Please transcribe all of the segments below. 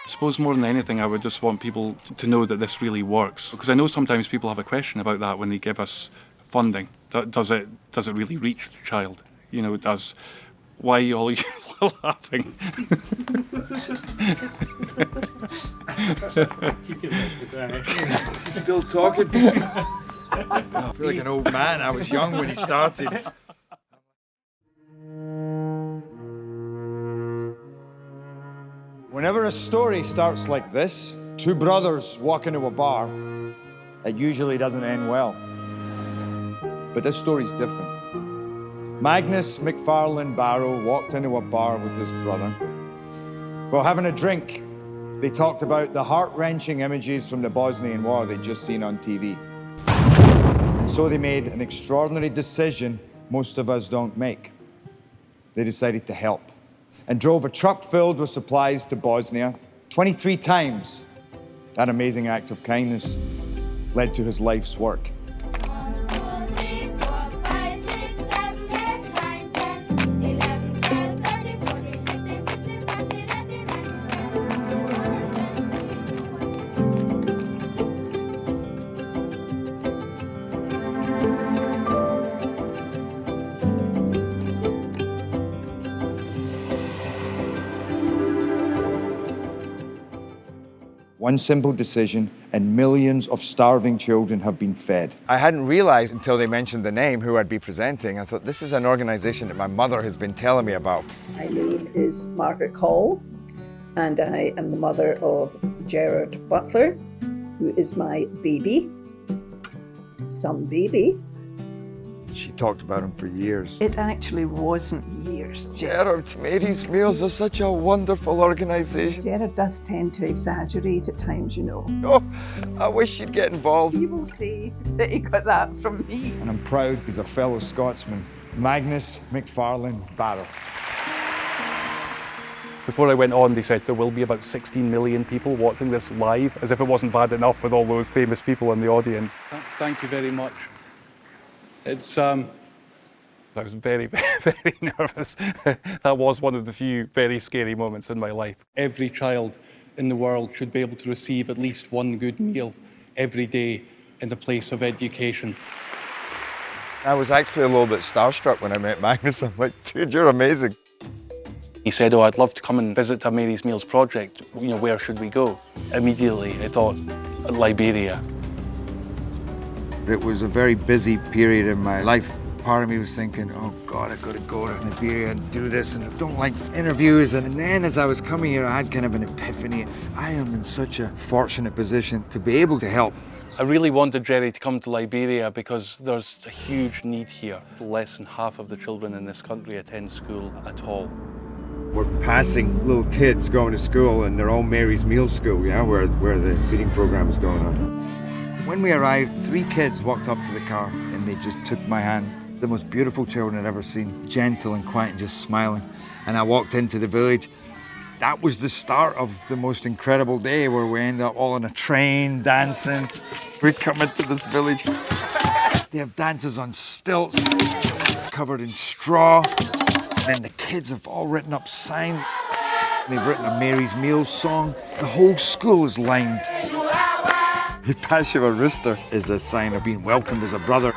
I suppose more than anything, I would just want people to know that this really works. Because I know sometimes people have a question about that when they give us funding. Does it really reach the child? You know, why are you all laughing? Still talking? I feel like an old man. I was young when he started. Whenever a story starts like this, two brothers walk into a bar, it usually doesn't end well. But this story's different. Magnus McFarlane Barrow walked into a bar with his brother. While having a drink, they talked about the heart-wrenching images from the Bosnian War they'd just seen on TV. And so they made an extraordinary decision most of us don't make. They decided to help and drove a truck filled with supplies to Bosnia 23 times. That amazing act of kindness led to his life's work. One simple decision, and millions of starving children have been fed. I hadn't realized until they mentioned the name who I'd be presenting. I thought, this is an organization that my mother has been telling me about. My name is Margaret Call, and I am the mother of Gerard Butler, who is my baby, some baby. She talked about him for years. It actually wasn't years. Gerard, Mary's Meals are such a wonderful organization. Gerard does tend to exaggerate at times, you know. Oh, I wish you'd get involved. You will see that he got that from me. And I'm proud he's a fellow Scotsman, Magnus McFarlane Barrow. Before I went on, they said there will be about 16 million people watching this live, as if it wasn't bad enough with all those famous people in the audience. Thank you very much. It's, I was very, very nervous. That was one of the few very scary moments in my life. Every child in the world should be able to receive at least one good meal every day in the place of education. I was actually a little bit starstruck when I met Magnus. I'm like, dude, you're amazing. He said, oh, I'd love to come and visit a Mary's Meals project. You know, where should we go? Immediately, I thought, Liberia. It was a very busy period in my life. Part of me was thinking, oh God, I've got to go to Liberia and do this, and I don't like interviews. And then as I was coming here, I had kind of an epiphany. I am in such a fortunate position to be able to help. I really wanted Jerry to come to Liberia because there's a huge need here. Less than half of the children in this country attend school at all. We're passing little kids going to school, and they're all Mary's Meals School, yeah, where the feeding program is going on. When we arrived, 3 kids walked up to the car and they just took my hand. The most beautiful children I'd ever seen, gentle and quiet and just smiling. And I walked into the village. That was the start of the most incredible day where we ended up all on a train, dancing. We come into this village. They have dances on stilts, covered in straw. And then the kids have all written up signs. They've written a Mary's Meals song. The whole school is lined. The pass you a rooster is a sign of being welcomed as a brother.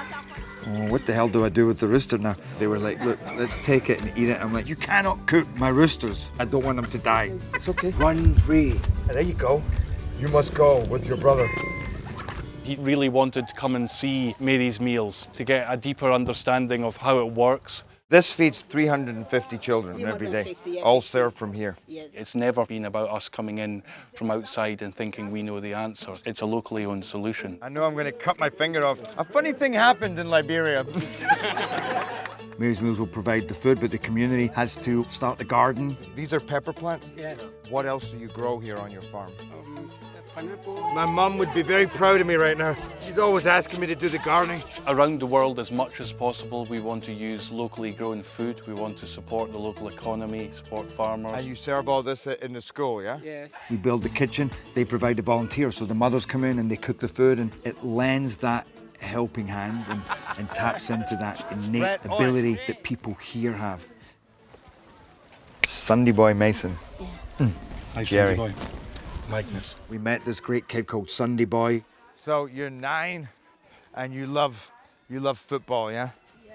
Oh, what the hell do I do with the rooster now? They were like, look, let's take it and eat it. I'm like, you cannot cook my roosters. I don't want them to die. It's okay. Run free. There you go. You must go with your brother. He really wanted to come and see Mary's Meals to get a deeper understanding of how it works. This feeds 350 children every day, all served from here. Yes. It's never been about us coming in from outside and thinking we know the answer. It's a locally owned solution. I know I'm going to cut my finger off. A funny thing happened in Liberia. Mary's Meals will provide the food, but the community has to start the garden. These are pepper plants? Yes. What else do you grow here on your farm? Pineapple. My mum would be very proud of me right now. She's always asking me to do the gardening. Around the world, as much as possible, we want to use locally grown food. We want to support the local economy, support farmers. And you serve all this in the school, yeah? Yes. We build the kitchen, they provide the volunteers, so the mothers come in and they cook the food, and it lends that helping hand and taps into that innate ability that people here have. Sunday boy Mason. Yeah. Hi, Jerry. Boy. Magnus. We met this great kid called Sunday Boy. So you're 9 and you love football, yeah?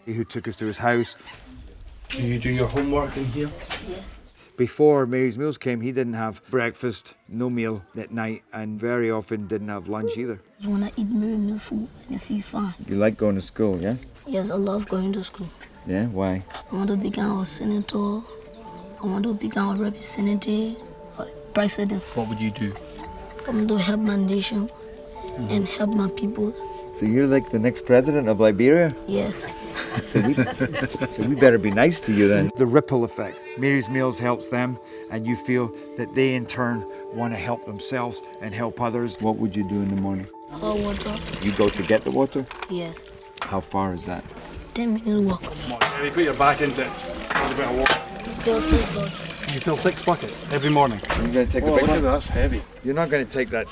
Who took us to his house. Do you do your homework in here? Yes. Before Mary's Meals came, he didn't have breakfast, no meal at night, and very often didn't have lunch either. I want to eat Mary's Meals food and feel fine. You like going to school, yeah? Yes, I love going to school. Yeah, why? I want to become a senator. I want to become a representative, a president. What would you do? I want to help my nation and help my people. So you're like the next president of Liberia? Yes. So we better be nice to you then. The ripple effect. Mary's Meals helps them, and you feel that they in turn want to help themselves and help others. What would you do in the morning? Hot water. You go to get the water? Yes. How far is that? 10-minute walk. Come on, Jerry, put your back into it. Have a bit of water. Feel so good. You fill 6 buckets every morning. Are you going to take Oh, the big look at one? that, that's heavy. You're not going to take that.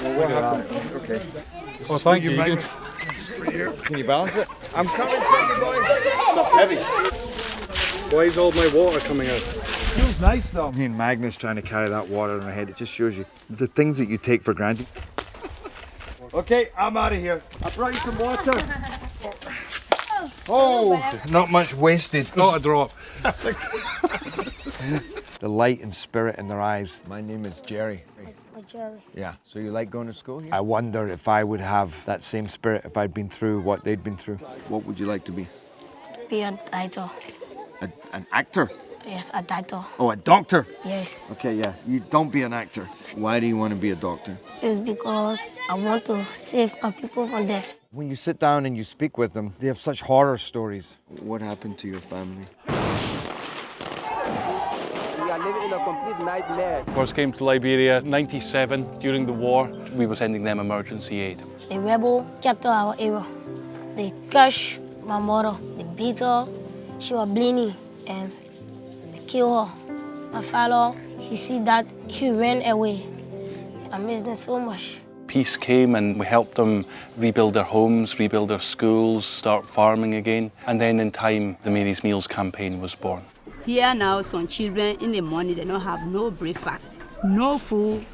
Well, what happened? Okay. Oh, thank you. Can you balance it? I'm coming, Sunday Boy. Stuff's heavy. Why is all my water coming out? Feels nice though. Me and Magnus trying to carry that water in our head, it just shows you the things that you take for granted. Okay, I'm out of here. I brought you some water. Oh, not much wasted. Not a drop. The light and spirit in their eyes. My name is Jerry. Jerry. Yeah, so you like going to school here? I wonder if I would have that same spirit if I'd been through what they'd been through. What would you like to be? Be a doctor. An actor? Yes, a doctor. Oh, a doctor? Yes. Okay, yeah. You don't be an actor. Why do you want to be a doctor? It's because I want to save my people from death. When you sit down and you speak with them, they have such horror stories. What happened to your family? We are living in a complete nightmare. First came to Liberia, 97, during the war. We were sending them emergency aid. The rebel captured our area. They crushed my mother. They beat her. She was bleeding and they killed her. My father, he see that, he ran away. I miss them so much. Peace came and we helped them rebuild their homes, rebuild their schools, start farming again. And then in time, the Mary's Meals campaign was born. Here now, some children in the morning, they don't have no breakfast, no food.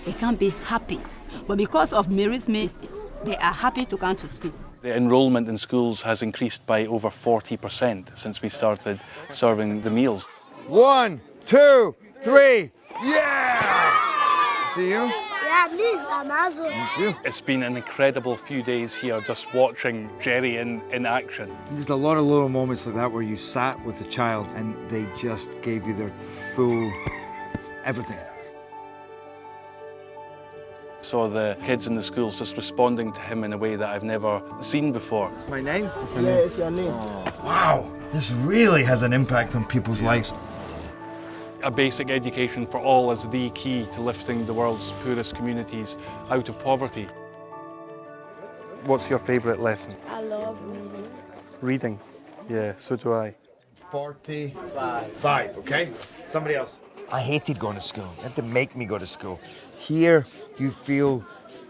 They can't be happy. But because of Mary's Meals, they are happy to come to school. The enrollment in schools has increased by over 40% since we started serving the meals. 1, 2, 3, yeah! See you? Yeah, me, Amazon. It's you. It's been an incredible few days here just watching Jerry in action. There's a lot of little moments like that where you sat with the child and they just gave you their full everything. Saw the kids in the schools just responding to him in a way that I've never seen before. What's my name? Yeah, it's your name. Wow, this really has an impact on people's lives. A basic education for all is the key to lifting the world's poorest communities out of poverty. What's your favourite lesson? I love reading. Reading. Yeah, so do I. 45, okay? Somebody else. I hated going to school. They had to make me go to school. Here, you feel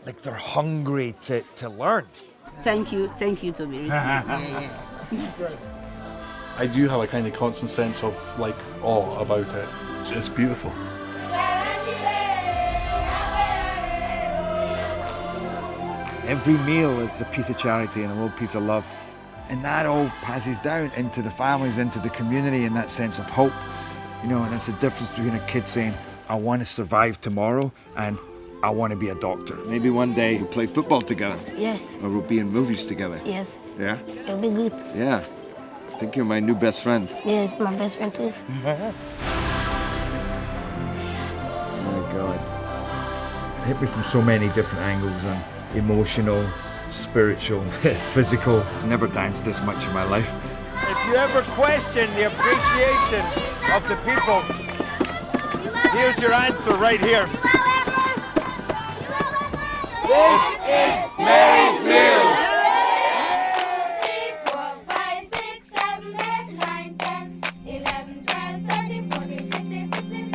like they're hungry to learn. Thank you to Mary's Meals. Yeah. I do have a kind of constant sense of awe about it. It's beautiful. Every meal is a piece of charity and a little piece of love. And that all passes down into the families, into the community, and that sense of hope. You know, and it's the difference between a kid saying, I want to survive tomorrow, and I want to be a doctor. Maybe one day we'll play football together. Yes. Or we'll be in movies together. Yes. Yeah? It'll be good. Yeah. I think you're my new best friend. Yes, my best friend too. Oh my God. It hit me from so many different angles, and emotional, spiritual, physical. I've never danced this much in my life. If you ever question the appreciation of the people, here's your answer right here. This is Mary's Meals.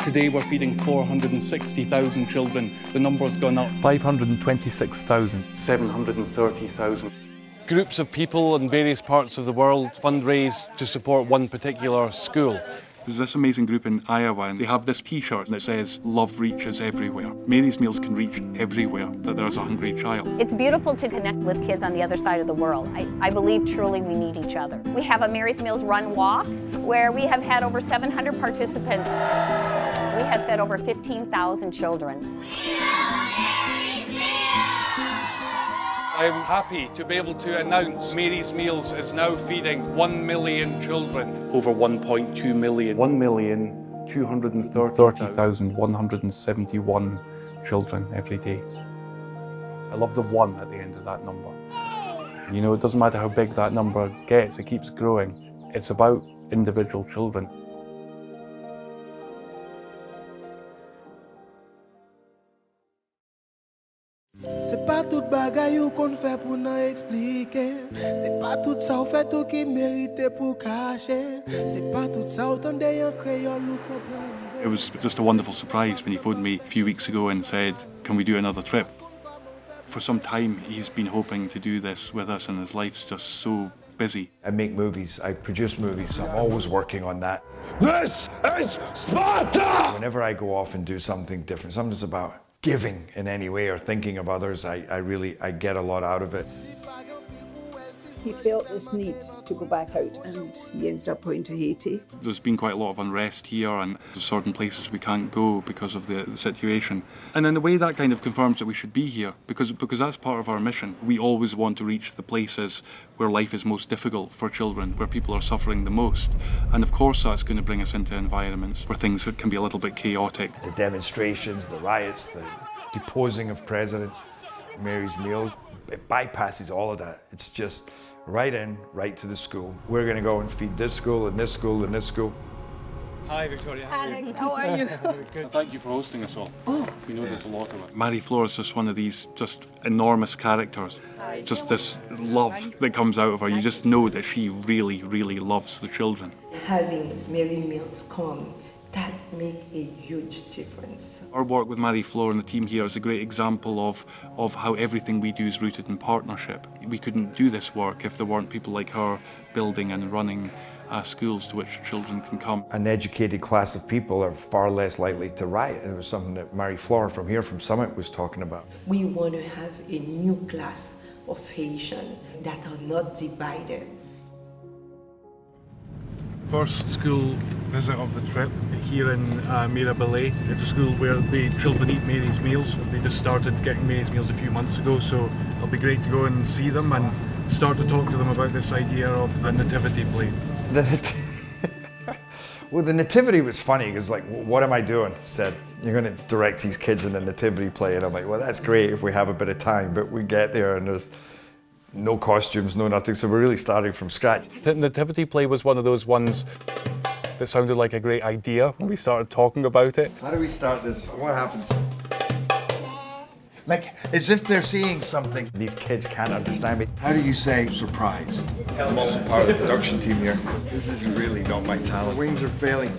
Today we're feeding 460,000 children. The number's gone up. 526,000. 730,000. Groups of people in various parts of the world fundraise to support one particular school. There's this amazing group in Iowa, and they have this t-shirt that says, "Love reaches everywhere." Mary's Meals can reach everywhere that there's a hungry child. It's beautiful to connect with kids on the other side of the world. I believe truly we need each other. We have a Mary's Meals Run Walk where we have had over 700 participants. We have fed over 15,000 children. I'm happy to be able to announce Mary's Meals is now feeding 1 million children. Over 1.2 million. 1,230,171 children every day. I love the 1 at the end of that number. You know, it doesn't matter how big that number gets, it keeps growing. It's about individual children. C'est pas toute bagaille ou qu'on fait pour nous expliquer. C'est pas tout ça ou fait tout qui mérite pour cacher. C'est pas tout ça autant d'ailleurs créole ou comprendre. It was just a wonderful surprise when he phoned me a few weeks ago and said, "Can we do another trip?" For some time he's been hoping to do this with us, and his life's just so busy. I make movies, I produce movies, so I'm always working on that. This is Sparta! Whenever I go off and do something different, something's about giving in any way or thinking of others, I get a lot out of it. He felt this need to go back out, and he ended up going to Haiti. There's been quite a lot of unrest here, and there's certain places we can't go because of the situation. And in a way that kind of confirms that we should be here, because that's part of our mission. We always want to reach the places where life is most difficult for children, where people are suffering the most. And of course that's going to bring us into environments where things can be a little bit chaotic. The demonstrations, the riots, the deposing of presidents, Mary's Meals, it bypasses all of that. It's just right in, right to the school. We're going to go and feed this school and this school and this school. Hi Victoria. Alex, how are you? Thank you for hosting us all. We know there's a lot of it. Marie Flore is just one of these just enormous characters. Just this love that comes out of her. You just know that she really, really loves the children. Having Mary Meals come, that makes a huge difference. Our work with Marie Flore and the team here is a great example of how everything we do is rooted in partnership. We couldn't do this work if there weren't people like her building and running schools to which children can come. An educated class of people are far less likely to riot. It was something that Marie Flore from here, from Summit, was talking about. We want to have a new class of Haitians that are not divided. First school visit of the trip here in Mirabelais. It's a school where the children eat Mary's Meals. They just started getting Mary's Meals a few months ago, so it'll be great to go and see them and start to talk to them about this idea of the nativity play. Well, the nativity was funny because, like, what am I doing? Said, you're going to direct these kids in the nativity play, and I'm like, well, that's great if we have a bit of time, but we get there and there's no costumes, no nothing, so we're really starting from scratch. The nativity play was one of those ones that sounded like a great idea when we started talking about it. How do we start this? What happens? Like, as if they're seeing something. These kids can't understand me. How do you say surprised? I'm also part of the production team here. This is really not my talent. Wings are failing.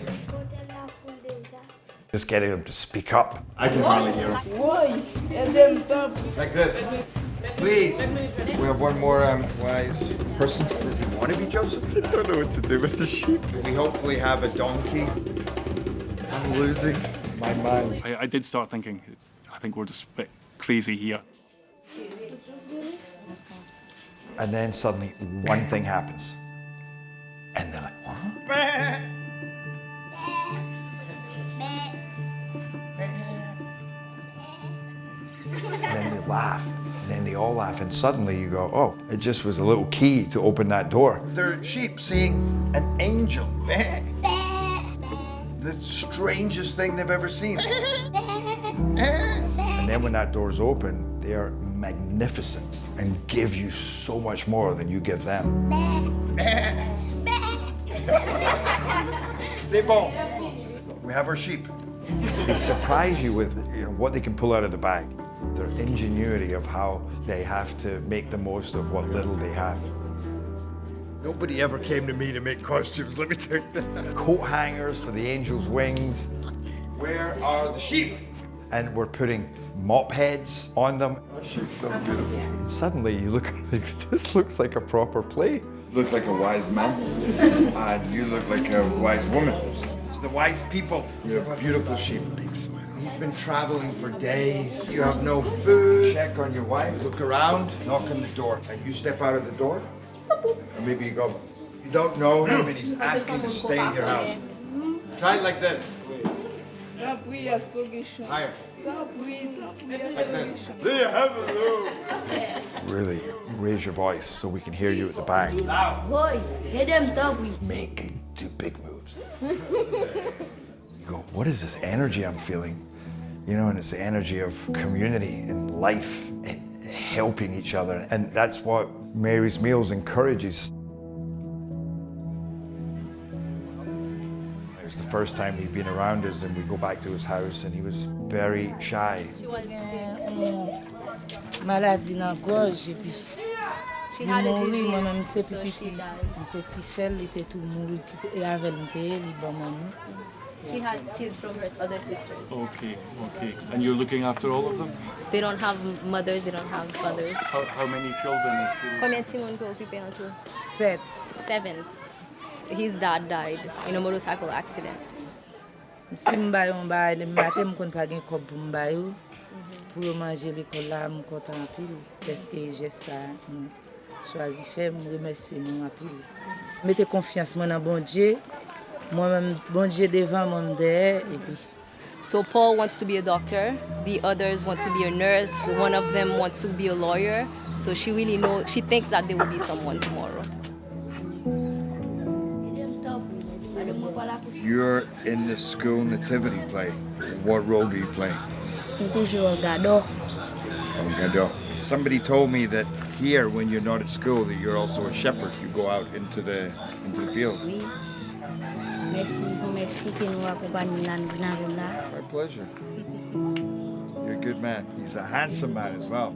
Just getting them to speak up. I can hardly hear them. Like this. Please. We have one more wise person. Does he want to be Joseph? I don't know what to do with the sheep. We hopefully have a donkey. I'm losing my mind. I did start thinking, I think we're just a bit crazy here. And then suddenly one thing happens. And they're like, what? And then they laugh. And then they all laugh. And suddenly you go, oh, it just was a little key to open that door. They're sheep seeing an angel. The strangest thing they've ever seen. And then when that door's open, they are magnificent and give you so much more than you give them. C'est bon. We have our sheep. They surprise you with, what they can pull out of the bag. Their ingenuity of how they have to make the most of what little they have. Nobody ever came to me to make costumes, let me tell you that. Coat hangers for the angel's wings. Where are the sheep? And we're putting mop heads on them. She's so beautiful. And suddenly you look, this looks like a proper play. You look like a wise man, and you look like a wise woman. the wise people. You're a beautiful sheep. Big smile. He's been traveling for days. You have no food. Check on your wife. Look around. Knock on the door. And you step out of the door. Or maybe you go. You don't know him and he's asking to stay in your house. Try it like this. Higher. Like this. Really raise your voice so we can hear you at the back. Boy, let them talk. Make 2 big moves. You go, what is this energy I'm feeling? You know, and it's the energy of community and life and helping each other. And that's what Mary's Meals encourages. It was the first time he'd been around us, and we go back to his house and he was very shy. Maladie dans gorge et puis She had a disease, moi-même c'est so petit. she died. C'est Tichel, il était tout mouru et avec lui, il bon maman. She has kids from her other sisters. Okay, okay. And you're looking after all of them? They don't have mothers, they don't have fathers. How many children is she? Combien de Timon peut occuper en tout? 7. 7. His dad died in a motorcycle accident. Si m'bay on bay le matin m'kon pa gen kob pou m'bay ou. Pour manger l'école là, m'm content en pile parce que j'ai ça. Choisi faire, me remercier nous en pile. Mettez confiance moi dans bon Dieu. Moi-même bon Dieu devant mon derrière et puis So Paul wants to be a doctor, the others want to be a nurse, one of them wants to be a lawyer. So she really knows, she thinks that there will be someone tomorrow. You're in the school nativity play. What role do you play? Gado. Oh, Gado. Somebody told me that here, when you're not at school, that you're also a shepherd. You go out into the fields. My pleasure. You're a good man. He's a handsome man as well.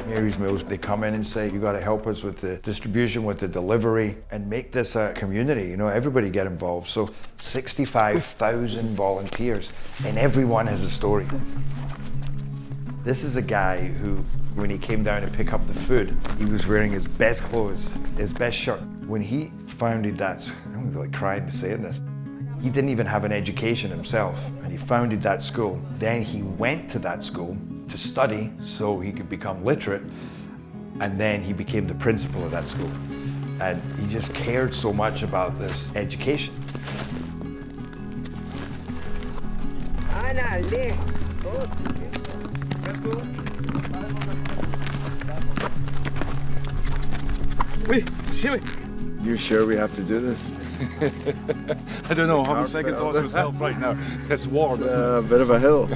Mary's Meals, they come in and say, you got to help us with the distribution, with the delivery, and make this a community. You know, everybody get involved. So 65,000 volunteers, and everyone has a story. This is a guy who, when he came down to pick up the food, he was wearing his best clothes, his best shirt. When he founded that, I'm like crying saying this, he didn't even have an education himself, and he founded that school. Then he went to that school to study so he could become literate, and then he became the principal of that school. And he just cared so much about this education. You sure we have to do this? I don't know, having second thoughts myself right now. It's warm. It's a bit of a hill.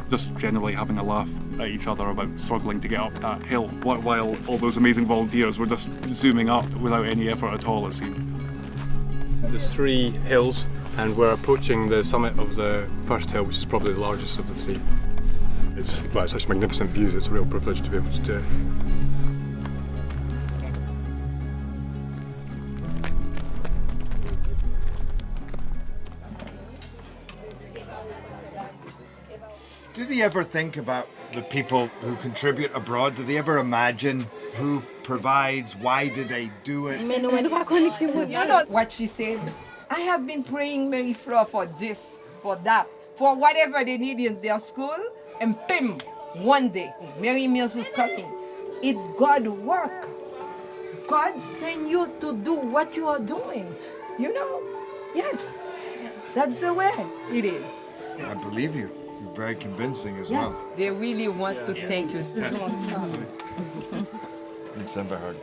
Just generally having a laugh at each other about struggling to get up that hill while all those amazing volunteers were just zooming up without any effort at all, it seemed. There's 3 hills and we're approaching the summit of the first hill, which is probably the largest of the 3. It's such magnificent views, it's a real privilege to be able to do it. Do they ever think about the people who contribute abroad? Do they ever imagine who provides? Why do they do it? You know what she said? I have been praying Mary Fleur for this, for that, for whatever they need in their school, and bim, one day, Mary Mills is coming. It's God's work. God sent you to do what you are doing. You know? Yes. That's the way it is. I believe you. You're very convincing as Yes, well. they really want to thank you. It's never hard.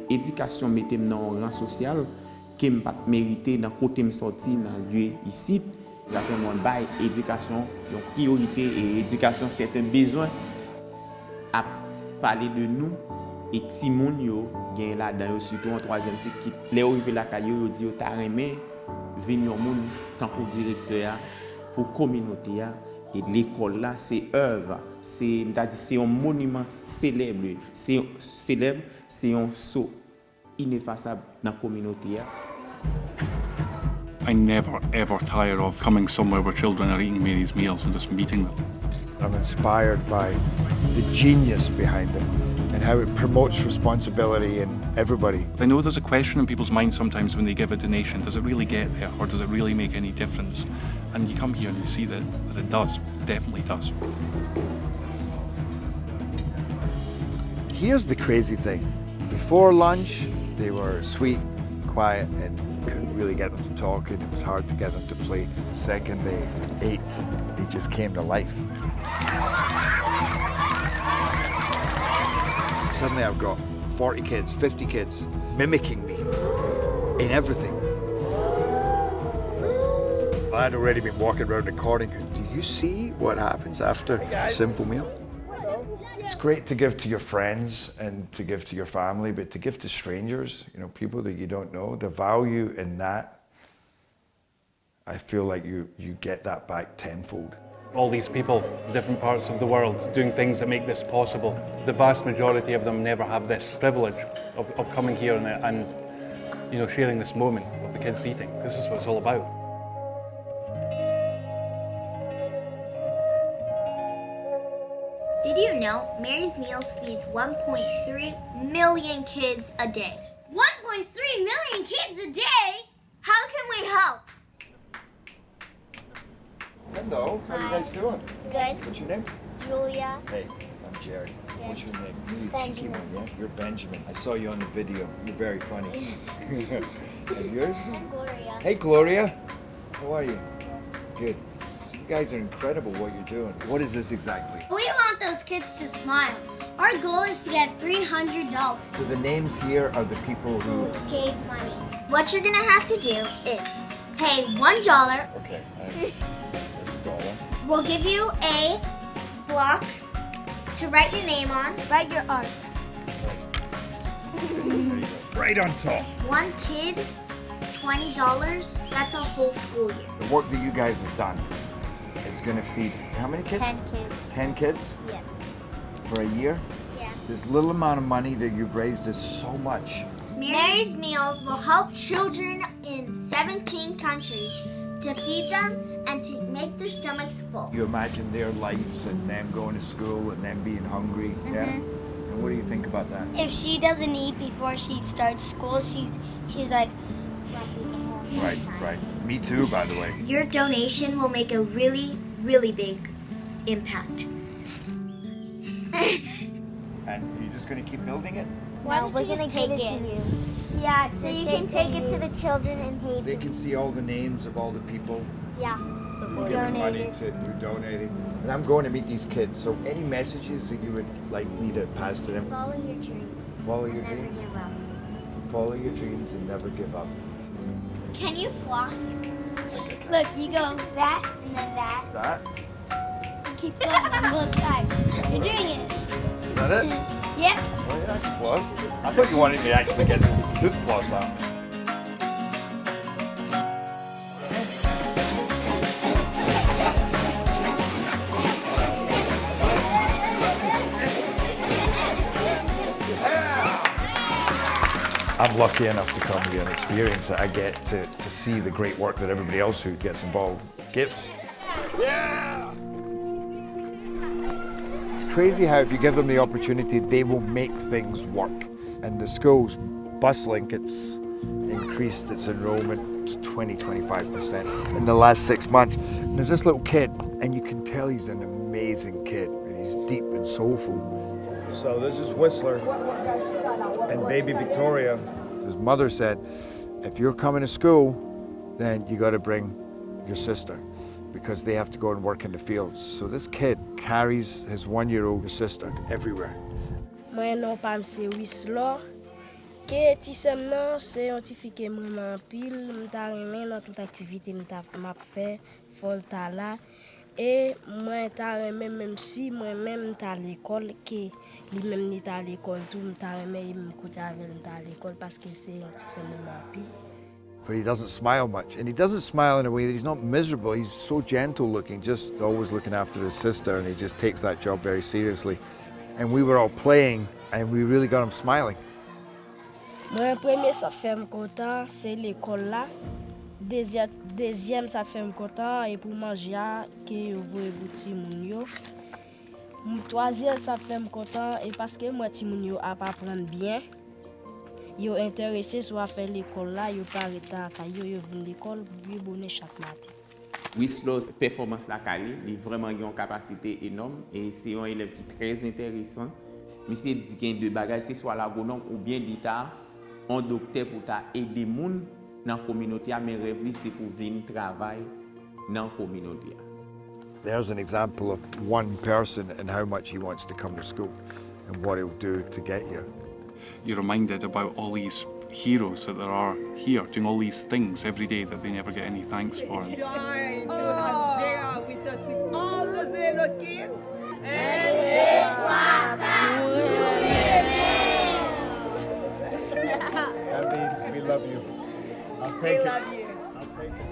Éducation mettait dans un rang social qui me pas mérité dans côté me sorti dans lieu ici. Ça fait mon bail éducation donc priorité et éducation c'est un besoin à parler de nous et ti moun yo gen là dans surtout en 3e cycle qui les arrivé la caillou yo dit yo ta remé venir moun tant que directeur pour communauté et l'école là c'est œuvre c'est un monument célèbre c'est un saut inefasable dans la communauté. I never ever tire of coming somewhere where children are eating Mary's meals and just meeting them. I'm inspired by the genius behind it and how it promotes responsibility in everybody. I know there's a question in people's minds sometimes when they give a donation, does it really get there or does it really make any difference? And you come here and you see that it does, definitely does. Here's the crazy thing. Before lunch, they were sweet, quiet, and couldn't really get them to talk, and it was hard to get them to play. The second they ate, they just came to life. Suddenly I've got 40 kids, 50 kids mimicking me in everything. I had already been walking around recording. Do you see what happens after a simple meal? It's great to give to your friends and to give to your family, but to give to strangers, you know, people that you don't know, the value in that, I feel like you get that back tenfold. All these people, different parts of the world, doing things that make this possible. The vast majority of them never have this privilege of coming here and you know, sharing this moment of the kids eating. This is what it's all about. Did you know Mary's Meals feeds 1.3 million kids a day? 1.3 million kids a day? How can we help? Hello, how are you guys doing? Good. What's your name? Julia. Hey, I'm Jerry. What's your name? Really cheeky Benjamin. one, yeah? You're Benjamin. I saw you on the video. You're very funny. And yours? Gloria. Hey, Gloria. How are you? Good. You guys are incredible what you're doing. What is this exactly? We want those kids to smile. Our goal is to get $300. So the names here are the people who... Gave money. What you're gonna have to do is pay $1. Okay, there's $1. We'll give you a block to write your name on. Write your art. Right on top. One kid, $20. That's a whole school year. The work that you guys have done is going to feed how many kids? 10 kids. 10 kids? Yes. For a year? Yeah. This little amount of money that you've raised is so much. Mary's Meals will help children in 17 countries to feed them and to make their stomachs full. You imagine their lives and them going to school and them being hungry, yeah? And what do you think about that? If she doesn't eat before she starts school, she's like... Right, right. Me too, by the way. Your donation will make a really, really big impact. And you're just going to keep building it? No, we're going to give it to you. Yeah, so you can take it to the children in Haiti. They can see all the names of all the people Yeah. who giving money to, who donated. And I'm going to meet these kids, so any messages that you would like me to pass to them? Follow your dreams. Follow your Never dreams. give up. Follow your dreams and never give up. Can you floss? Look, you go that and then that. That? You keep going on both sides. You're doing it. Is that it? Yep. Oh yeah, I can floss. I thought you wanted me to actually get some tooth floss out. I'm lucky enough to come here and experience it. I get to see the great work that everybody else who gets involved gives. Yeah! It's crazy how if you give them the opportunity, they will make things work. And the school's bus link, it's increased its enrollment to 20-25% in the last 6 months. And there's this little kid, and you can tell he's an amazing kid, and he's deep and soulful. So this is Whistler and baby Victoria. His mother said, if you're coming to school, then you got to bring your sister because they have to go and work in the fields. So this kid carries his 1-year-old sister everywhere. Moi non pas c'est Whistler. Que ti sem nan c'est un ti fike vraiment pile, m'ta remen dans toute activité m'ta fait folta là et moi ta remen même si moi même ta l'école que lui même ni ta l'école tout m'ta remen m'écouter avec ta l'école parce que c'est un ti sem vraiment pile. But he doesn't smile much, and he doesn't smile in a way that he's not miserable. He's so gentle looking, just always looking after his sister, and he just takes that job very seriously. And we were all playing, and we really got him smiling. Mon premier ça fait me content, c'est l'école là. Deuxième ça fait me content et pour manger que yo voye bouti moun yo. Troisième ça fait me content et parce que moi ti moun yo a pas apprendre bien. Yo intéressé soit faire l'école là, yo pas retard yo vinn l'école bien bonne chaque matin. Whistler performance la calé, il vraiment une capacité énorme et c'est un élève qui est très intéressant. Monsieur dit qu'il y a deux bagages, c'est soit l'agronome ou bien l'État, un docteur pour aider les gens dans la communauté, mais rêve c'est pour venir travailler dans la communauté. There's an example of one person and how much he wants to come to school and what he'll do to get here. You're reminded about all these heroes that there are here doing all these things every day that they never get any thanks for. Joy to have Gerard with us with all those little kids. That means we love you. I'll take it. Love you. I'll take it.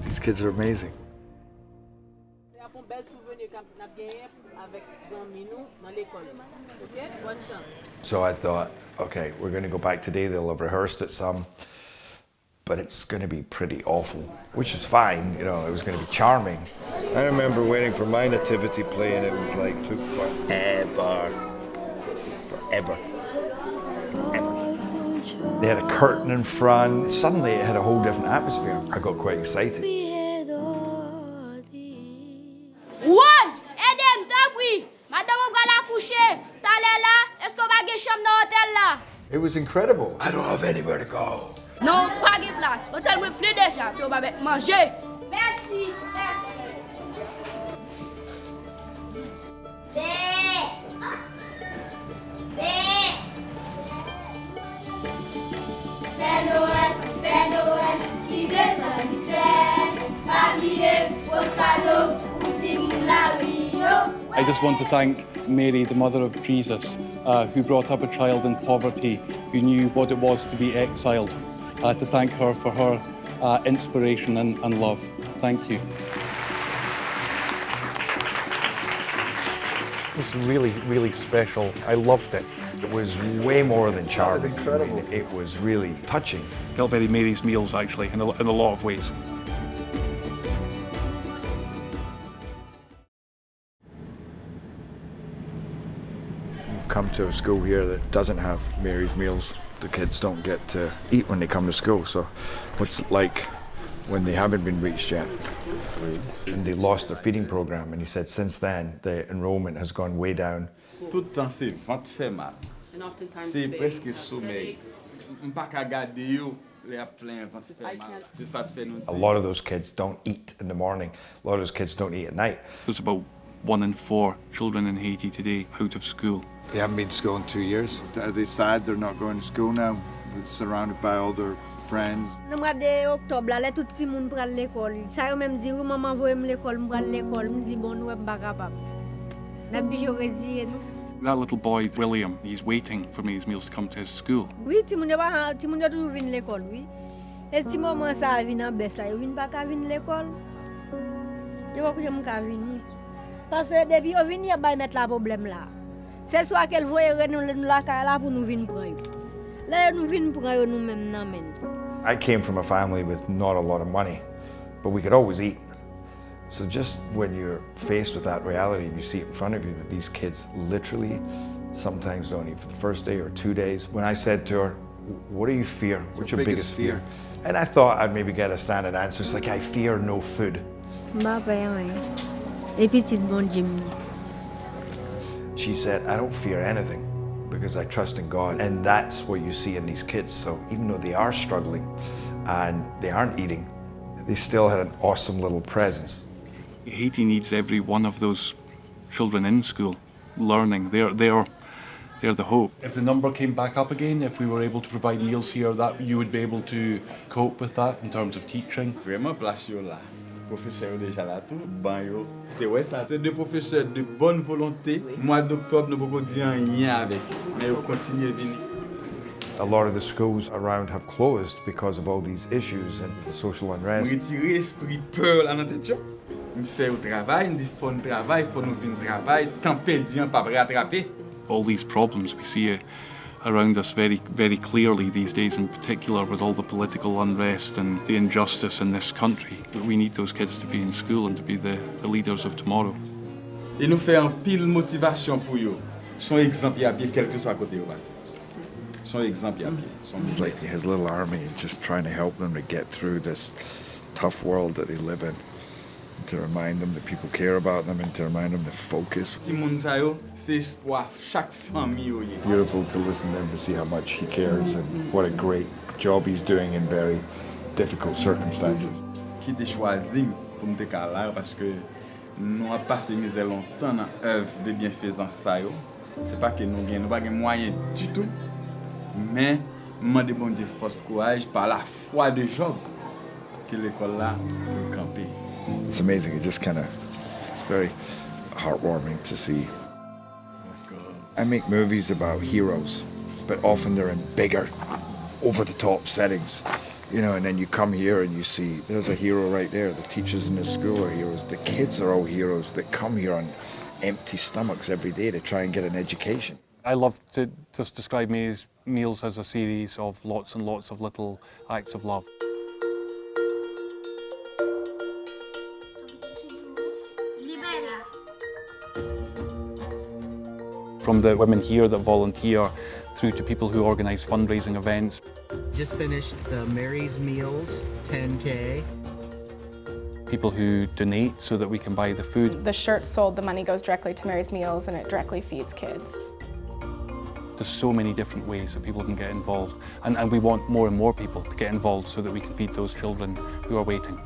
These kids are amazing. So I thought, okay, we're going to go back today. They'll have rehearsed it some, but it's going to be pretty awful, which is fine. You know, it was going to be charming. I remember waiting for my nativity play, and it was like took forever. They had a curtain in front. Suddenly, it had a whole different atmosphere. I got quite excited. Ouais, aidez-moi, oui. Madame, on va la coucher. T'allez là, est-ce qu'on va gagner chambre dans l'hôtel là? It was incredible. I don't have anywhere to go. Non, pas de place. Hôtel me plaît déjà. Tu vas manger. Merci, merci. Père Noël, qui descend du ciel, habillé au cadeau, petit moulin Rio. I just want to thank Mary, the mother of Jesus, who brought up a child in poverty, who knew what it was to be exiled, to thank her for her inspiration and love. Thank you. It was really, really special. I loved it. It was way more than charming. I mean, it was really touching. Felt very Mary's Meals, actually, in a lot of ways. We've come to a school here that doesn't have Mary's Meals. The kids don't get to eat when they come to school. So what's it like when they haven't been reached yet? And they lost their feeding program, and he said since then the enrollment has gone way down. Tout le temps c'est ventre fait mal. C'est presque sommeil. On pas qu'à garder yo, les plein ventre fait mal. C'est ça fait nous. A lot of those kids don't eat in the morning. A lot of those kids don't eat at night. There's about 1 in 4 children in Haiti today out of school. They haven't been to school in 2 years. Are they sad they're not going to school now? They're surrounded by all their friends. Dans le mois d'octobre, là, tout le monde prend l'école. Ça, même dit, maman, voyez l'école, je prends l'école. Je dis, bon, nous, on pas capable. N'a pas réussi, nous. That little boy, William, he's waiting for Mary's Meals to come to his school. Oui, tout le monde toujours vient l'école, oui. Et si maman ça vient en baisse là, il vient pas qu'à venir l'école. Il va pas qu'à venir. Parce que depuis on vient, il va mettre la problème là. C'est soit qu'elle voit nous la là pour nous venir prendre. Là nous venir prendre nous même nan men. I came from a family with not a lot of money, but we could always eat. So just when you're faced with that reality and you see it in front of you that these kids literally sometimes don't eat for the first day or 2 days. When I said to her, what do you fear? What's your biggest fear? And I thought I'd maybe get a standard answer. It's like, I fear no food. She said, I don't fear anything because I trust in God. And that's what you see in these kids. So even though they are struggling and they aren't eating, they still had an awesome little presence. Haiti needs every one of those children in school learning. They're the hope. If the number came back up again, if we were able to provide meals here, that you would be able to cope with that in terms of teaching. Vraiment place yo là. Professeur déjà là tout, ban yo. Ouais ça, c'est deux professeurs de bonne volonté. Mois d'octobre nous pouvons dire rien avec, mais on continue venir. A lot of the schools around have closed because of all these issues and the social unrest. Retirer esprit peur là dans tête yo. On fait au travail, on dit faut nous travail, faut nous venir travail, temps perdu pas rattraper. All these problems, we see around us very, very clearly these days, in particular with all the political unrest and the injustice in this country. We need those kids to be in school and to be the leaders of tomorrow. Et nous fait un pile motivation pour eux. Son exemple à pied, quel que soit côté où passé. Son exemple à pied. It's like his little army, just trying to help them to get through this tough world that they live in. To remind them that people care about them and to remind them to focus. C'est espoir chaque famille. Beautiful to listen to him, to see how much he cares and what a great job he's doing in very difficult circumstances. Qui t'a choisi pour me décaler parce que nous avons passé misère longtemps dans l'œuvre de bienfaisance. C'est pas que nous n'avons pas de moyens du tout, mais nous demandons bon Dieu force courage par la foi de Job que l'école là peut camper. It's amazing. It's very heartwarming to see. I make movies about heroes, but often they're in bigger, over-the-top settings. You know, and then you come here and you see there's a hero right there. The teachers in the school are heroes. The kids are all heroes that come here on empty stomachs every day to try and get an education. I love to just describe Mary's Meals as a series of lots and lots of little acts of love. From the women here that volunteer through to people who organise fundraising events. Just finished the Mary's Meals 10K. People who donate so that we can buy the food. The shirts sold, the money goes directly to Mary's Meals and it directly feeds kids. There's so many different ways that people can get involved, and we want more and more people to get involved so that we can feed those children who are waiting.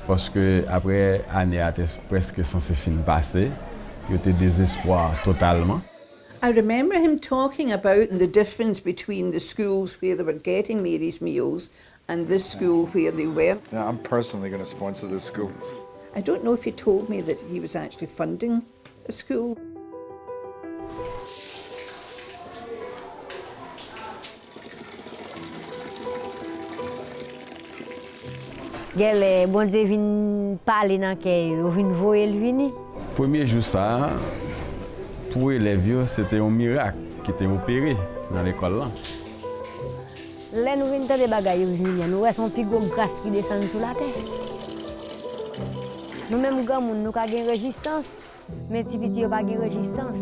Parce que après année a presque censé fin passer, il était désespoir totalement. I remember him talking about the difference between the schools where they were getting Mary's Meals and this school where they weren't. Yeah, I'm personally going to sponsor this school. I don't know if he told me that he was actually funding a school. Gele bon Dieu vient parler dans cœur, vient voyer le vini. Premier jour ça, pour élèves, c'était un miracle qui était opéré dans l'école là. Là nous venons des bagages venir, nous voyons plus gros grâce qui descend sur la terre. Nous même grand monde nous avons résistance, mais petit petit pas de résistance.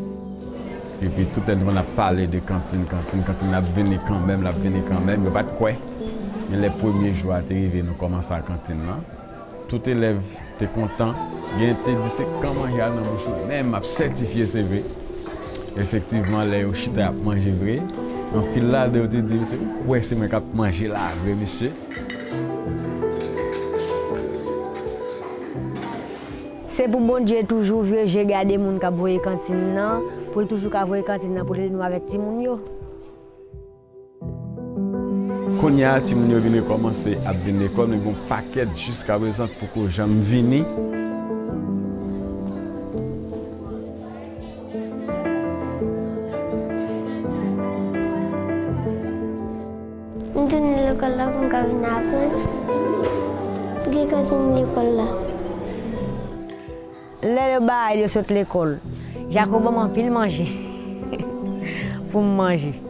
Et puis tout le monde a parlé de cantine, a venu quand même, il n'y a pas de quoi. Mais les premiers jours à arriver, nous commençons à la cantine là. Tout élève était content. Il était dit c'est comment il y a dans mon choix. Même à certifié CV. Effectivement, les chita à manger vrai. Donc puis là, de te dire c'est ouais c'est moi qui manger là, vrai monsieur. C'est pour bon Dieu toujours vieux, j'ai gardé moun qui voyer cantine là, pour toujours qui voyer cantine là pour nous avec ti moun yo. Quand il y a des gens qui viennent commencer à venir à l'école, ils ont un paquet jusqu'à présent pour que les gens viennent. Je suis à l'école là pour venir apprendre. Je suis à l'école là. Le bail de l'école, j'ai commencé à pile manger pour manger.